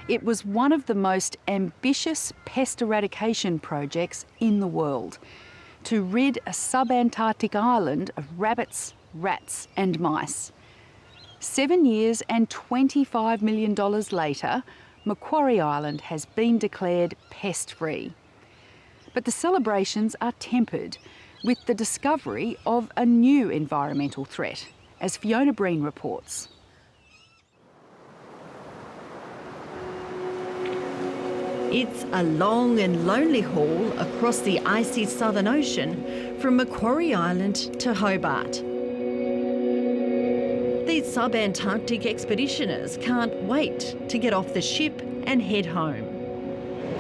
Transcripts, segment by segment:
It was one of the most ambitious pest eradication projects in the world, to rid a subantarctic island of rabbits, rats and mice. 7 years and $25 million later, Macquarie Island has been declared pest-free. But the celebrations are tempered with the discovery of a new environmental threat, as Fiona Breen reports. It's a long and lonely haul across the icy Southern Ocean from Macquarie Island to Hobart. These subantarctic expeditioners can't wait to get off the ship and head home.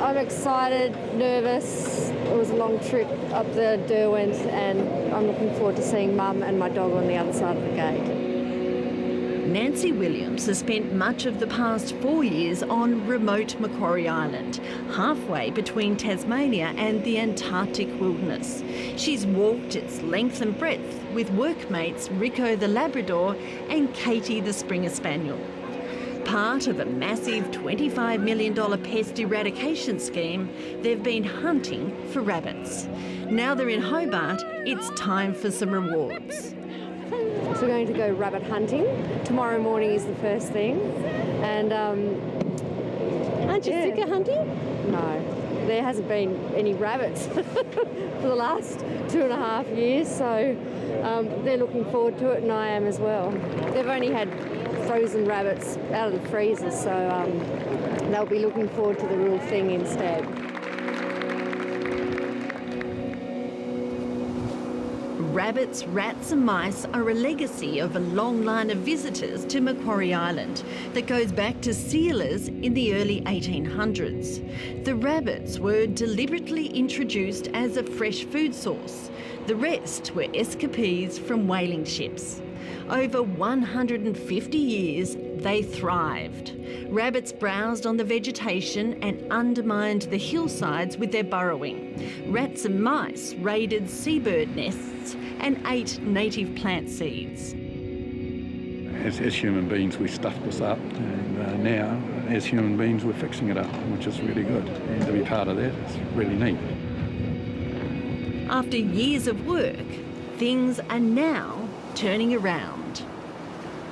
I'm excited, nervous. It was a long trip up the Derwent and I'm looking forward to seeing Mum and my dog on the other side of the gate. Nancy Williams has spent much of the past 4 years on remote Macquarie Island, halfway between Tasmania and the Antarctic wilderness. She's walked its length and breadth with workmates Rico the Labrador and Katie the Springer Spaniel. Part of a massive $25 million pest eradication scheme, they've been hunting for rabbits. Now they're in Hobart, it's time for some rewards. So we're going to go rabbit hunting. Tomorrow morning is the first thing. And aren't you sick of hunting? No, there hasn't been any rabbits for the last 2.5 years, so they're looking forward to it and I am as well. They've only had frozen rabbits out of the freezers, so they'll be looking forward to the real thing instead. Rabbits, rats and mice are a legacy of a long line of visitors to Macquarie Island that goes back to sealers in the early 1800s. The rabbits were deliberately introduced as a fresh food source. The rest were escapees from whaling ships. Over 150 years, they thrived. Rabbits browsed on the vegetation and undermined the hillsides with their burrowing. Rats and mice raided seabird nests and ate native plant seeds. As human beings, we stuffed this up, and now, as human beings, we're fixing it up, which is really good. And to be part of that is really neat. After years of work, things are now turning around.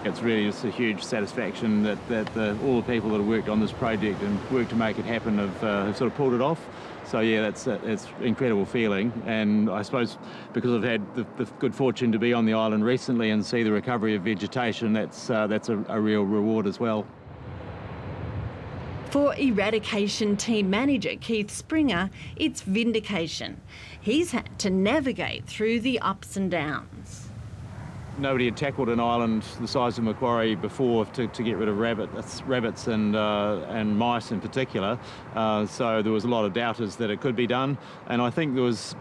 It's really just a huge satisfaction that all the people that have worked on this project and worked to make it happen have sort of pulled it off. So yeah, it's an incredible feeling, and I suppose because I've had the good fortune to be on the island recently and see the recovery of vegetation, that's a real reward as well. For eradication team manager Keith Springer, it's vindication. He's had to navigate through the ups and downs. Nobody had tackled an island the size of Macquarie before to get rid of rabbits and mice in particular. So there was a lot of doubters that it could be done, and I think there's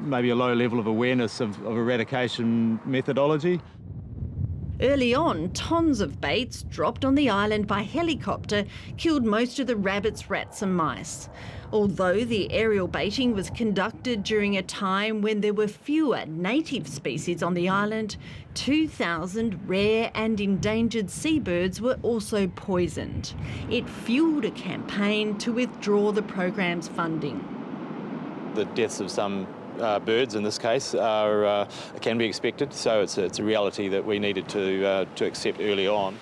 maybe a low level of awareness of eradication methodology. Early on, tons of baits dropped on the island by helicopter killed most of the rabbits, rats and mice. Although the aerial baiting was conducted during a time when there were fewer native species on the island, 2,000 rare and endangered seabirds were also poisoned. It fuelled a campaign to withdraw the program's funding. The deaths of some birds in this case can be expected, so it's a reality that we needed to accept early on.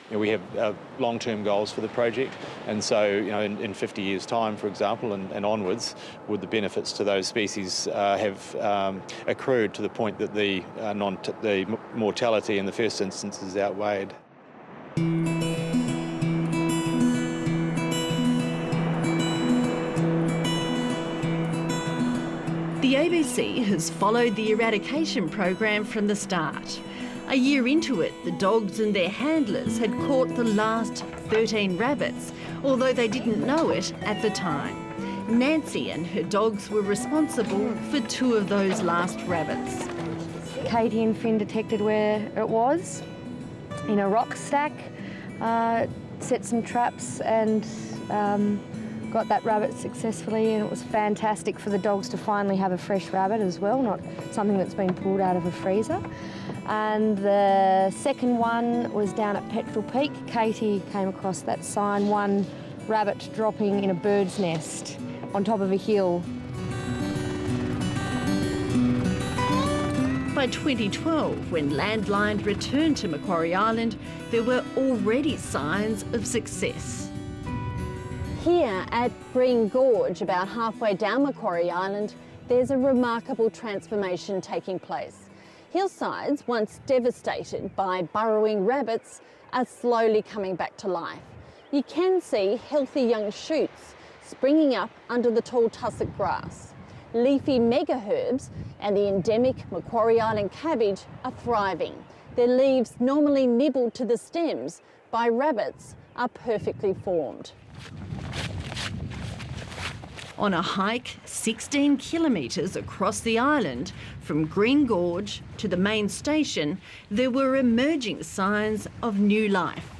We have long-term goals for the project, and so in 50 years' time, for example, and onwards, would the benefits to those species have accrued to the point that the mortality in the first instance is outweighed. The ABC has followed the eradication program from the start. A year into it, the dogs and their handlers had caught the last 13 rabbits, although they didn't know it at the time. Nancy and her dogs were responsible for 2 of those last rabbits. Katie and Finn detected where it was, in a rock stack, set some traps and got that rabbit successfully, and it was fantastic for the dogs to finally have a fresh rabbit as well, not something that's been pulled out of a freezer. And the second one was down at Petrel Peak. Katie came across that sign, one rabbit dropping in a bird's nest on top of a hill. By 2012, when Landline returned to Macquarie Island, there were already signs of success. Here at Green Gorge, about halfway down Macquarie Island, there's a remarkable transformation taking place. Hillsides, once devastated by burrowing rabbits, are slowly coming back to life. You can see healthy young shoots springing up under the tall tussock grass. Leafy megaherbs and the endemic Macquarie Island cabbage are thriving. Their leaves, normally nibbled to the stems by rabbits, are perfectly formed. On a hike 16 kilometres across the island, from Green Gorge to the main station, there were emerging signs of new life.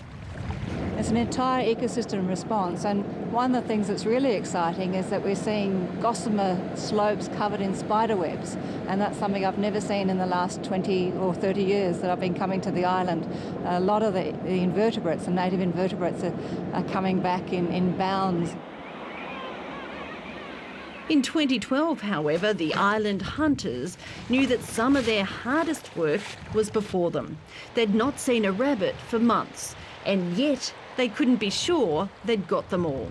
It's an entire ecosystem response, and one of the things that's really exciting is that we're seeing gossamer slopes covered in spider webs, and that's something I've never seen in the last 20 or 30 years that I've been coming to the island. A lot of the invertebrates, the native invertebrates, are coming back in bounds. In 2012, however, the island hunters knew that some of their hardest work was before them. They'd not seen a rabbit for months, and yet they couldn't be sure they'd got them all.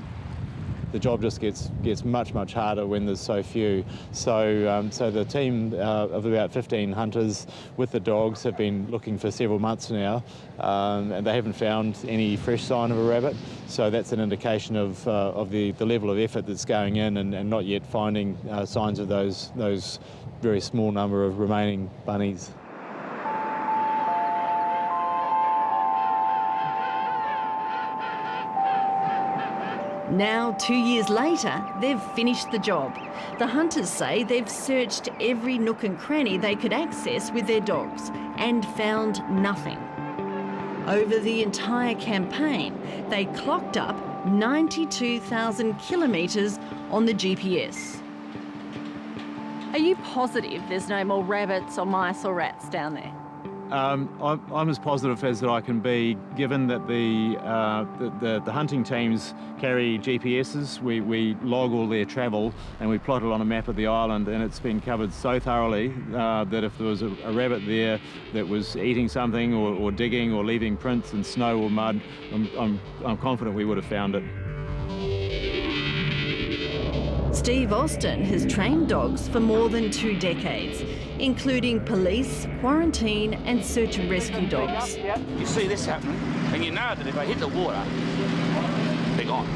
The job just gets much harder when there's so few. So the team of about 15 hunters with the dogs have been looking for several months now, and they haven't found any fresh sign of a rabbit. So that's an indication of the level of effort that's going in, and not yet finding signs of those very small number of remaining bunnies. Now, 2 years later, they've finished the job. The hunters say they've searched every nook and cranny they could access with their dogs and found nothing. Over the entire campaign, they clocked up 92,000 kilometres on the GPS. Are you positive there's no more rabbits or mice or rats down there? I'm as positive as that I can be, given that the hunting teams carry GPSs. We log all their travel and we plot it on a map of the island, and it's been covered so thoroughly that if there was a rabbit there that was eating something or digging or leaving prints in snow or mud, I'm confident we would have found it. Steve Austin has trained dogs for more than 2 decades, including police, quarantine and search and rescue dogs. You see this happening, and you know that if I hit the water, they're gone.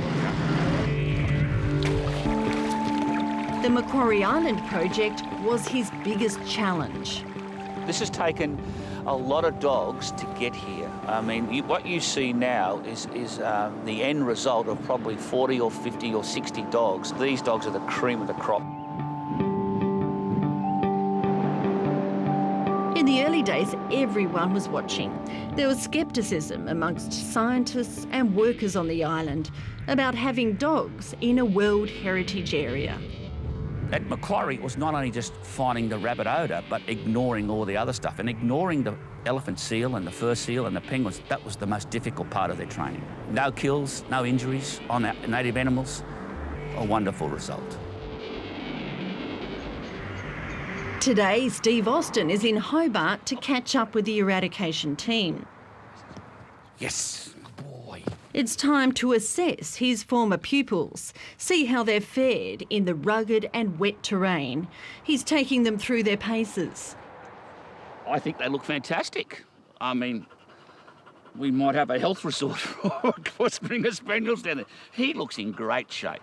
The Macquarie Island project was his biggest challenge. This has taken a lot of dogs to get here. I mean, what you see now is the end result of probably 40 or 50 or 60 dogs. These dogs are the cream of the crop. In the early days, everyone was watching. There was scepticism amongst scientists and workers on the island about having dogs in a World Heritage Area. At Macquarie, it was not only just finding the rabbit odour, but ignoring all the other stuff, and ignoring the elephant seal and the fur seal and the penguins. That was the most difficult part of their training. No kills, no injuries on native animals. A wonderful result. Today, Steve Austin is in Hobart to catch up with the eradication team. Yes, boy. It's time to assess his former pupils, see how they've fared in the rugged and wet terrain. He's taking them through their paces. I think they look fantastic. I mean, we might have a health resort for Springer Spaniels down there. He looks in great shape.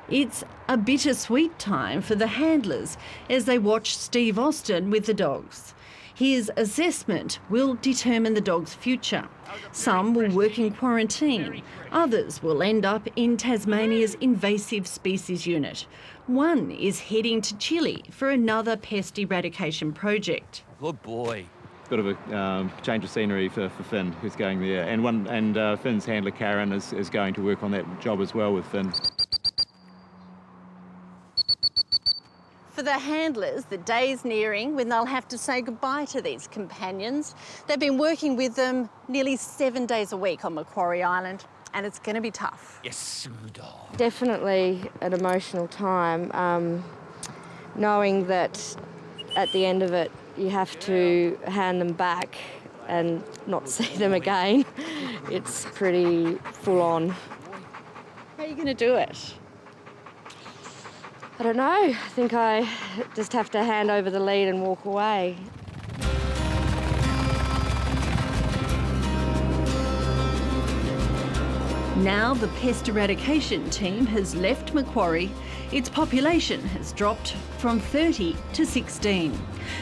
It's a bittersweet time for the handlers as they watch Steve Austin with the dogs. His assessment will determine the dog's future. Some will work in quarantine, others will end up in Tasmania's invasive species unit. One is heading to Chile for another pest eradication project. Good boy. Bit of a change of scenery for Finn, who's going there, and Finn's handler Karen is going to work on that job as well with Finn. For the handlers, the day's nearing when they'll have to say goodbye to these companions. They've been working with them nearly 7 days a week on Macquarie Island, and it's going to be tough. Yes, Definitely an emotional time, knowing that at the end of it you have to hand them back and not see them again. It's pretty full on. How are you going to do it? I don't know. I think I just have to hand over the lead and walk away. Now the pest eradication team has left Macquarie, its population has dropped from 30 to 16.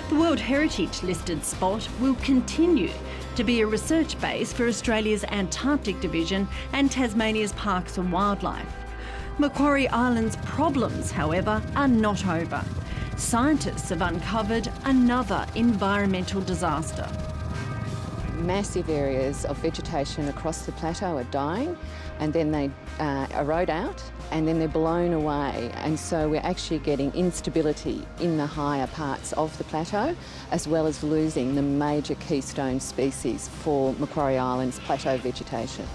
The World Heritage listed spot will continue to be a research base for Australia's Antarctic Division and Tasmania's Parks and Wildlife. Macquarie Island's problems, however, are not over. Scientists have uncovered another environmental disaster. Massive areas of vegetation across the plateau are dying, and then they erode out, and then they're blown away. And so we're actually getting instability in the higher parts of the plateau, as well as losing the major keystone species for Macquarie Island's plateau vegetation.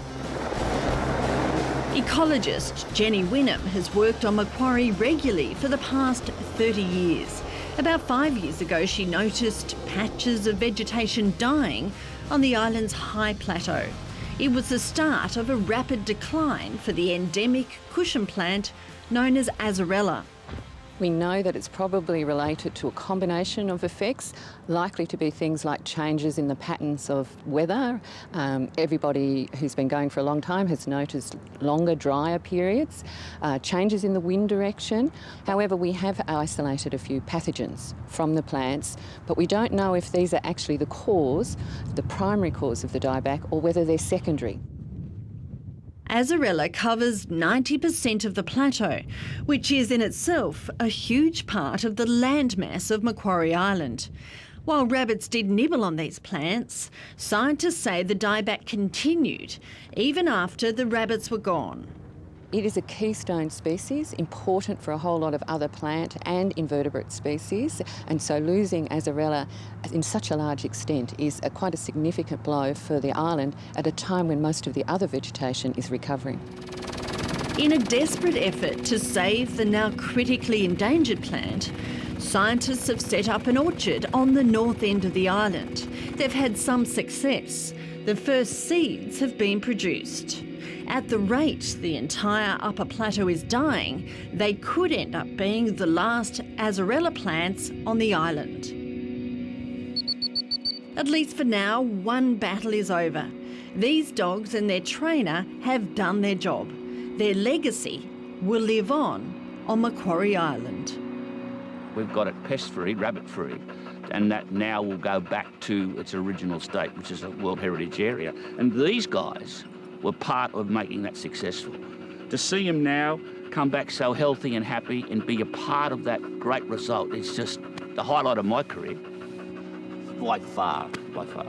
Ecologist Jenny Wynnum has worked on Macquarie regularly for the past 30 years. About 5 years ago, she noticed patches of vegetation dying on the island's high plateau. It was the start of a rapid decline for the endemic cushion plant known as azarella. We know that it's probably related to a combination of effects, likely to be things like changes in the patterns of weather. Everybody who's been going for a long time has noticed longer, drier periods, changes in the wind direction. However, we have isolated a few pathogens from the plants, but we don't know if these are actually the cause, the primary cause of the dieback, or whether they're secondary. Azarella covers 90% of the plateau, which is in itself a huge part of the landmass of Macquarie Island. While rabbits did nibble on these plants, scientists say the dieback continued even after the rabbits were gone. It is a keystone species, important for a whole lot of other plant and invertebrate species, and so losing azarella in such a large extent is quite a significant blow for the island at a time when most of the other vegetation is recovering. In a desperate effort to save the now critically endangered plant, scientists have set up an orchard on the north end of the island. They've had some success. The first seeds have been produced. At the rate the entire upper plateau is dying, they could end up being the last azarella plants on the island. At least for now, one battle is over. These dogs and their trainer have done their job. Their legacy will live on Macquarie Island. We've got it pest-free, rabbit-free, and that now will go back to its original state, which is a World Heritage Area. And these guys were part of making that successful. To see them now come back so healthy and happy and be a part of that great result is just the highlight of my career, by far, by far.